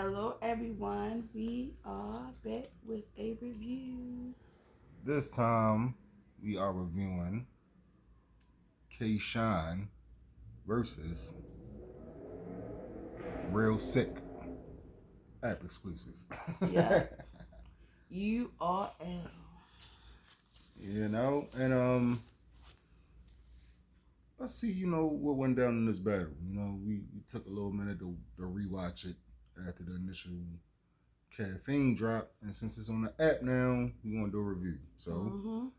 Hello, everyone. We are back with a review. This time we are reviewing K Shine versus Real Sick. App exclusive. Yeah, URL. And let's see, what went down in this battle. We took a little minute to rewatch it after the initial caffeine drop, and since it's on the app now, we're gonna do a review. So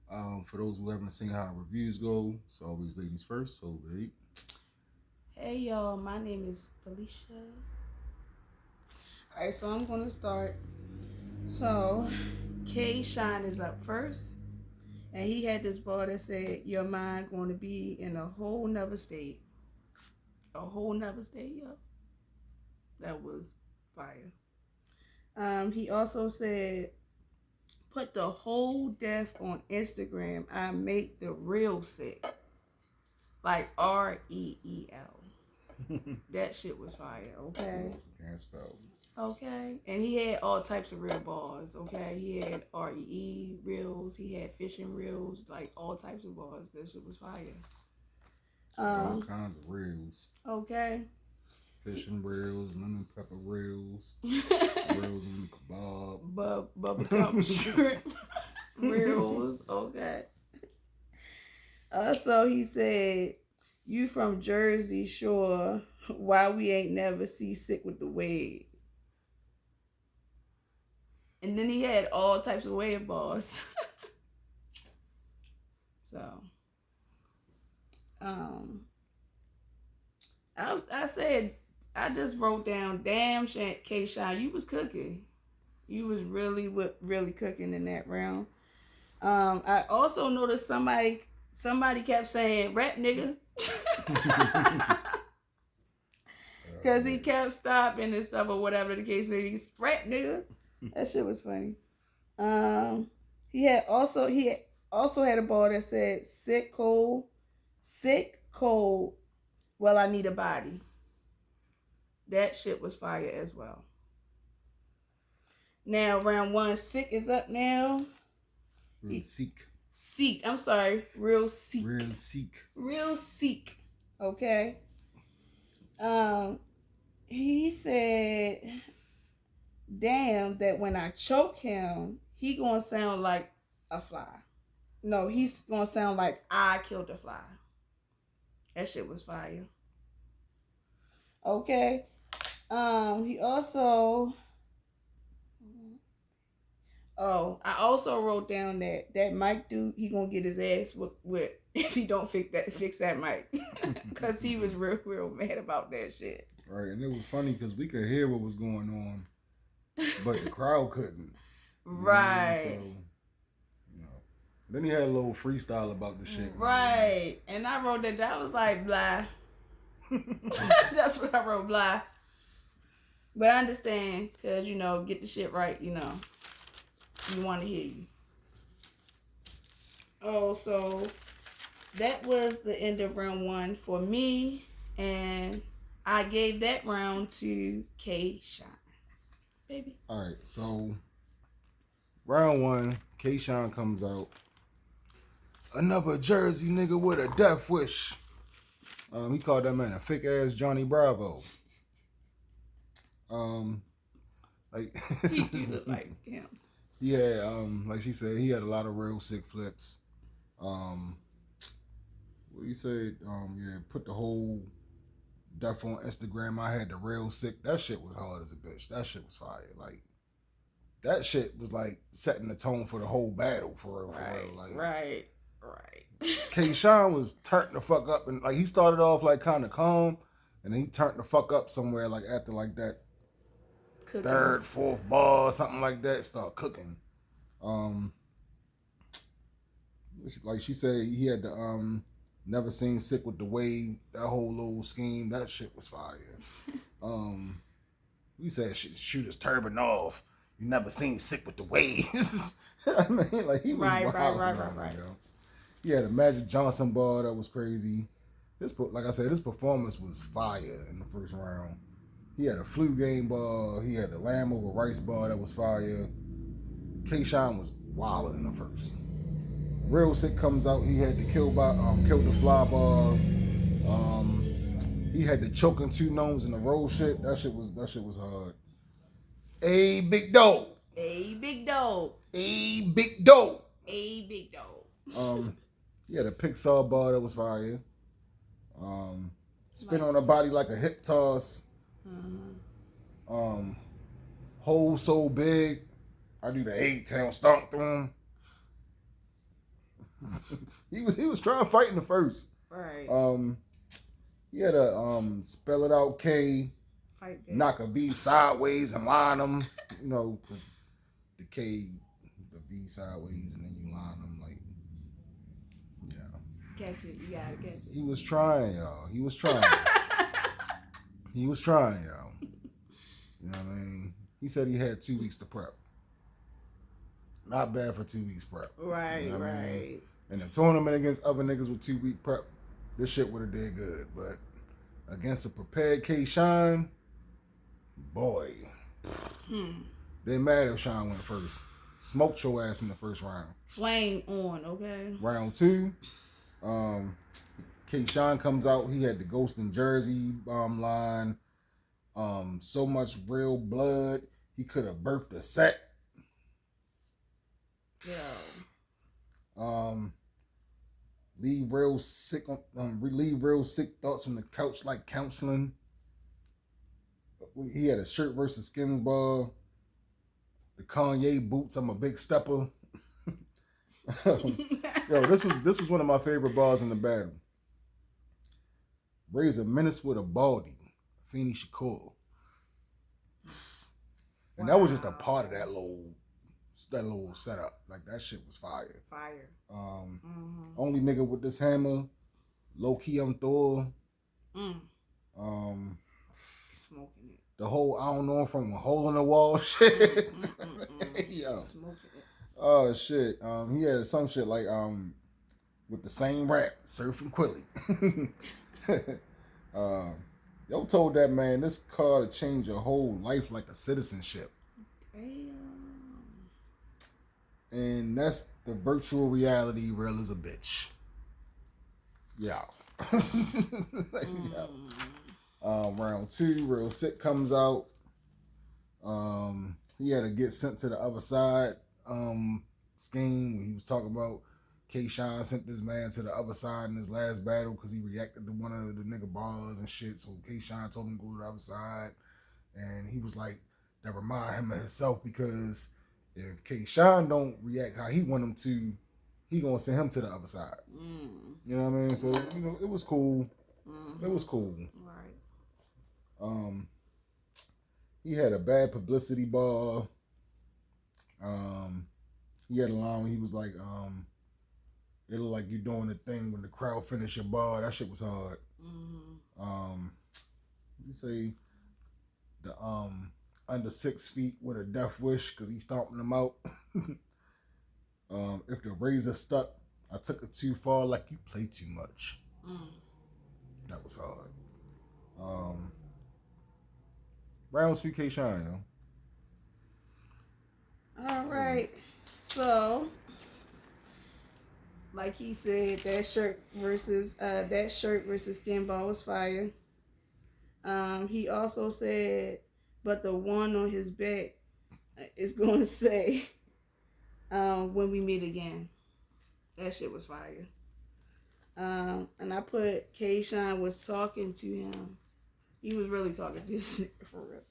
for those who haven't seen how reviews go, it's always ladies first. So babe. Hey, y'all. My name is Felicia. All right, so I'm going to start. So, K Shine is up first, and he had this bar that said, "Your mind going to be in a whole nother state." A whole nother state, yo. That was fire. He also said, "Put the whole death on Instagram. I make the real sick." Like REEL. That shit was fire, okay? Can't spell. Okay. And he had all types of real bars, okay? He had REE reels, he had fishing reels, like all types of bars. That shit was fire. All kinds of reels. Okay. Fishing reels, lemon pepper reels, reels on the kebab. Bubblegum shrimp reels, okay. So he said, "You from Jersey, sure. Why we ain't never see Sick with the wave?" And then he had all types of wave bars. So, I said, I just wrote down, "Damn, K Shine, you was cooking. You was really cooking in that round." I also noticed somebody kept saying, "Rap nigga." Because he kept stopping and stuff or whatever the case may be. Rap nigga. That shit was funny. He also had a ball that said sick cold. Well, I need a body. That shit was fire as well. Now round one, Sick is up now. Real Sikh. Sikh. I'm sorry, real Sikh. Real Sikh. Real Sikh. Okay. He said, "Damn, that when I choke him, he gonna sound like a fly. No, he's gonna sound like I killed a fly." That shit was fire. Okay. He also. Oh, I also wrote down that Mike dude, he gonna get his ass with if he don't fix that mic, cause he was real mad about that shit. Right, and it was funny because we could hear what was going on, but the crowd couldn't. Right. So, then he had a little freestyle about the shit. Right. And I wrote that. I was like, blah. That's what I wrote, blah. But I understand, because, get the shit right, we want to hear you. Oh, so that was the end of round one for me. And I gave that round to K Shine. Baby. All right, so round one, K Shine comes out. Another Jersey nigga with a death wish. He called that man a fake ass Johnny Bravo. Like he looked like him. He had, like she said, he had a lot of real sick flips. What he said, put the whole death on Instagram. I had the real sick. That shit was hard as a bitch. That shit was fire. Like, that shit was like setting the tone for the whole battle for real. Like, right. K Shine was turned the fuck up, and like he started off like kind of calm, and then he turned the fuck up somewhere like after like that cooking. Third, fourth ball, something like that. Start cooking. Like she said, he had the never seen Sick with the wave. That whole little scheme, that shit was fire. He said shoot his turban off. You never seen Sick with the waves. I mean, like he was wild. Right. He had a Magic Johnson ball that was crazy. Like I said, this performance was fire in the first round. He had a flu game ball. He had the lamb over rice ball that was fire. K-Shine was wilding in the first. Real Sick comes out. He had the kill the fly ball. He had the choking two gnomes in the roll shit. That shit was hard. A big dog. A big dog. A big dog. A big dog. He had a Pixar ball that was fire. Spin on a body like a hip toss. Hole so big, I do the 8-tail stomp through him. he was trying to fight in the first. Right. He had a spell it out K, fight back. Knock a V sideways and line him. You know, the K, the V sideways, and then you line them like, you know. Catch it. You gotta catch it. He was trying, y'all. He was trying. He was trying, y'all. You know what I mean? He said he had 2 weeks to prep. Not bad for 2 weeks prep. Right, you know right. I mean? In a tournament against other niggas with 2-week prep, this shit would have did good. But against a prepared K-Shine, boy. Didn't matter if Shine went first. Smoked your ass in the first round. Flame on, okay? Round 2, K-Shine comes out. He had the Ghost in Jersey line. So much real blood. He could have birthed a set. Yeah. Leave real sick thoughts on the couch like counseling. He had a shirt versus skins ball. The Kanye boots. I'm a big stepper. Yo, this was one of my favorite bars in the battle. Raise a menace with a baldy. Feeny Shakur. And that was just a part of that little setup. Like, that shit was fire. Fire. Only nigga with this hammer. Low key I'm Thor. Smoking it. The whole I don't know from a hole in the wall shit. Yo. Smoking it. Oh shit. He had some shit like with the same rap, Surfing Quilly. Yo told that man this car to change your whole life like a citizenship. Damn. And that's the virtual reality, real as a bitch. Yeah. Round 2, Real Sick comes out. He had to get sent to the other side scheme when he was talking about K-Shine sent this man to the other side in his last battle because he reacted to one of the nigga bars and shit. So K-Shine told him to go to the other side. And he was like, that remind him of himself because if K-Shine don't react how he want him to, he gonna send him to the other side. You know what I mean? So, you know, it was cool. It was cool. Right. He had a bad publicity ball. He had a line where he was like, it looked like you're doing the thing when the crowd finish your ball. That shit was hard. You say the under 6 feet with a death wish because he's stomping them out. If the razor stuck, I took it too far like you play too much. That was hard. Round 2 K-Shine, yo. All right. So, like he said, that shirt versus skin ball was fire. He also said, but the one on his back is going to say, when we meet again. That shit was fire. And I put K-Shine was talking to him. He was really talking to his nigga for real.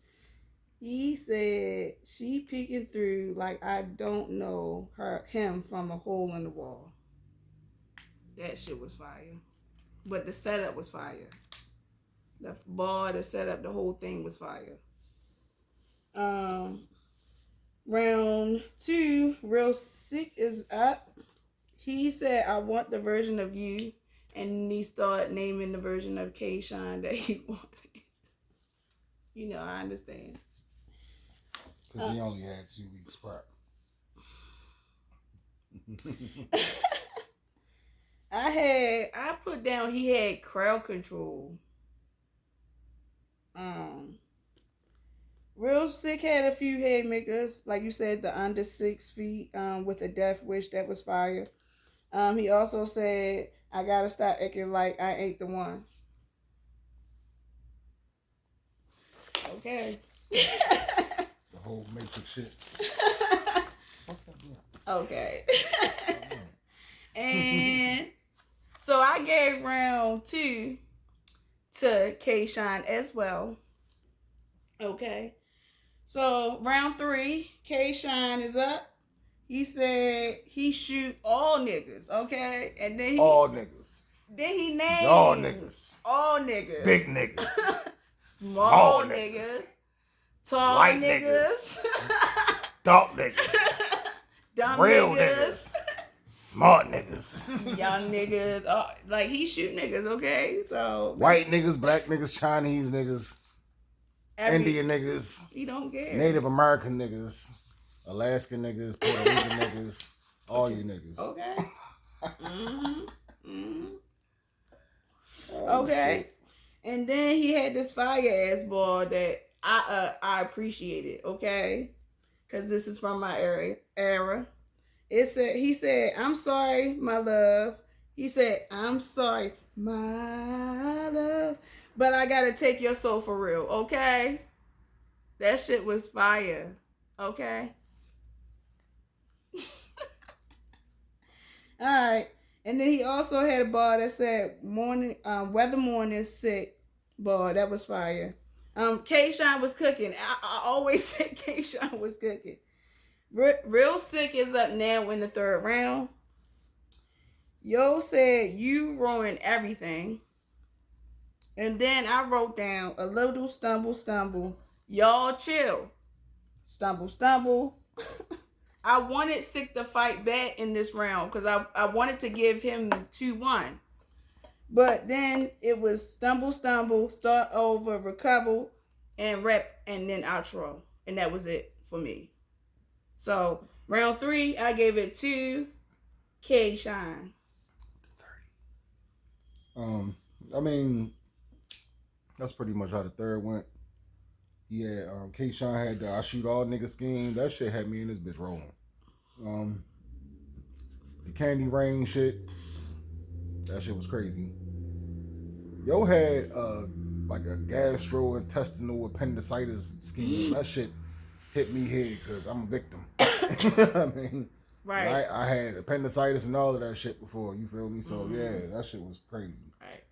He said, she peeking through like I don't know him from a hole in the wall. That shit was fire. But the setup was fire. The bar, the setup, the whole thing was fire. Round 2, Real Sick is up. He said, I want the version of you. And he started naming the version of K-Shine that he wanted. You know, I understand. Because he only had 2 weeks prep. I put down he had crowd control. Real Sick had a few haymakers, like you said, the under 6 feet with a death wish that was fire. He also said, "I gotta stop acting like I ain't the one." Okay. The whole Matrix shit. Okay. And so I gave round 2 to K Shine as well. Okay. So round 3, K Shine is up. He said he shoot all niggas, okay? And then all niggas. Then he named all niggas. All niggas. Big niggas. Small niggas. Tall light niggas. Dark niggas. Dumb real niggas. Smart niggas. Young niggas. Oh, like he shoot niggas, okay? So white niggas, black niggas, Chinese niggas, Indian niggas. He don't care. Native American niggas, Alaskan niggas, Puerto Rican niggas, all you niggas. Okay. Okay. Shit. And then he had this fire ass ball that I appreciated, okay? Cause this is from my era. He said, "I'm sorry, my love." He said, "I'm sorry, my love, but I gotta take your soul for real, okay?" That shit was fire, okay? All right. And then he also had a bar that said weather morning sick bar. That was fire. K-Shine was cooking. I always say K-Shine was cooking. Real Sick is up now in the 3rd round. Yo said you ruined everything. And then I wrote down a little stumble. Y'all chill. Stumble. I wanted Sick to fight back in this round because I wanted to give him 2-1. But then it was stumble, start over, recover, and rep, and then outro. And that was it for me. So, round 3, I gave it to K-Shine. I mean, that's pretty much how the 3rd went. Yeah, K-Shine had the I shoot all niggas scheme. That shit had me and this bitch rolling. The Candy Rain shit, that shit was crazy. Yo had like a gastrointestinal appendicitis scheme. That shit hit me here because I'm a victim. I mean, right. I had appendicitis and all of that shit before. You feel me? So yeah, that shit was crazy. Right.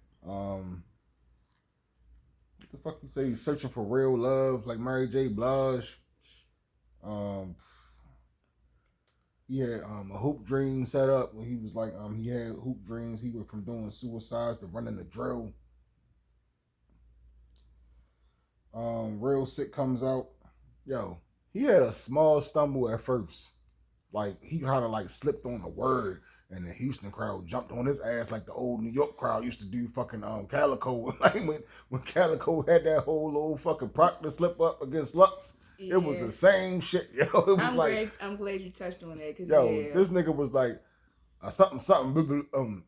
What the fuck you say? He's searching for real love, like Mary J. Blige. He had a hoop dream set up when he was like, he had hoop dreams. He went from doing suicides to running the drill. Real Sick comes out. Yo, he had a small stumble at first. Like, he kind of like slipped on a word, and the Houston crowd jumped on his ass like the old New York crowd used to do fucking Calico. Like when Calico had that whole little fucking Proctor slip up against Lux. Yeah. It was the same shit, yo. It was I'm glad you touched on that. This nigga was like, something, and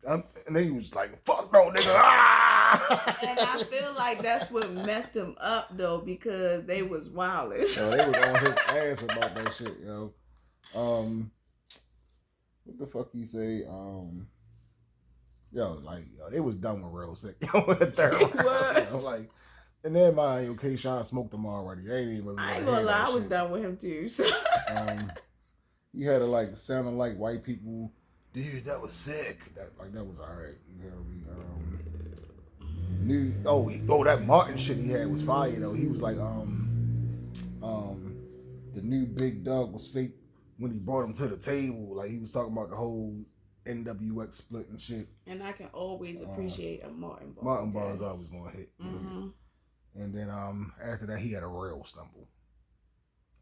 then he was like, "Fuck no, nigga!" Ah! And I feel like that's what messed him up though, because they was wilding. Yo, they was on his ass about that shit, yo. What the fuck he say? They was done with Real Sick. Yo, in the 3rd round. You know, like. And then K-Shine smoked them already. They ain't even really. I ain't gonna lie, I was done with him too. So. He had it sounding like white people. Dude, that was sick. That was alright. You know, that Martin shit he had was fire though. He was like the new Big Dog was fake when he brought him to the table. Like he was talking about the whole NWX split and shit. And I can always appreciate a Martin bar. Martin bar is always gonna hit. Mm-hmm. And then after that, he had a real stumble,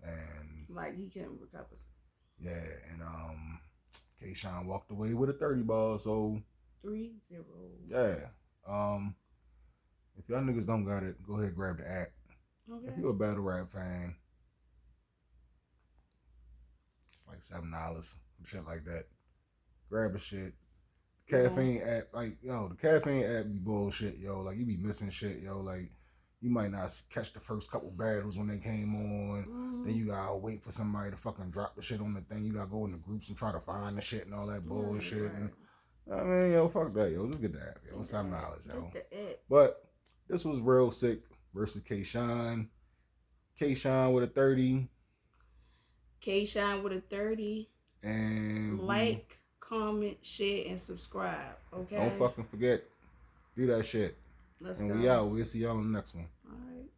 and like he couldn't recover. Yeah, and K-Shine walked away with a 30 ball. So 3-0. Yeah. If y'all niggas don't got it, go ahead and grab the app. Okay. If you're a battle rap fan, it's like $7, some shit like that. Grab a shit. Caffeine app, the caffeine app be bullshit, yo. Like you be missing shit, yo. Like. You might not catch the first couple battles when they came on. Mm-hmm. Then you gotta wait for somebody to fucking drop the shit on the thing. You gotta go in the groups and try to find the shit and all that bullshit. Right. And I mean, yo, fuck that, yo. Just get the app, yo. It's some knowledge, yo. Get the app. But this was Real Sick versus K-Shine. K-Shine with a 30. K-Shine with a 30. And like, comment, share, and subscribe. Okay. Don't fucking forget. Do that shit. Let's and go. we out. We'll see y'all on the next one. All right.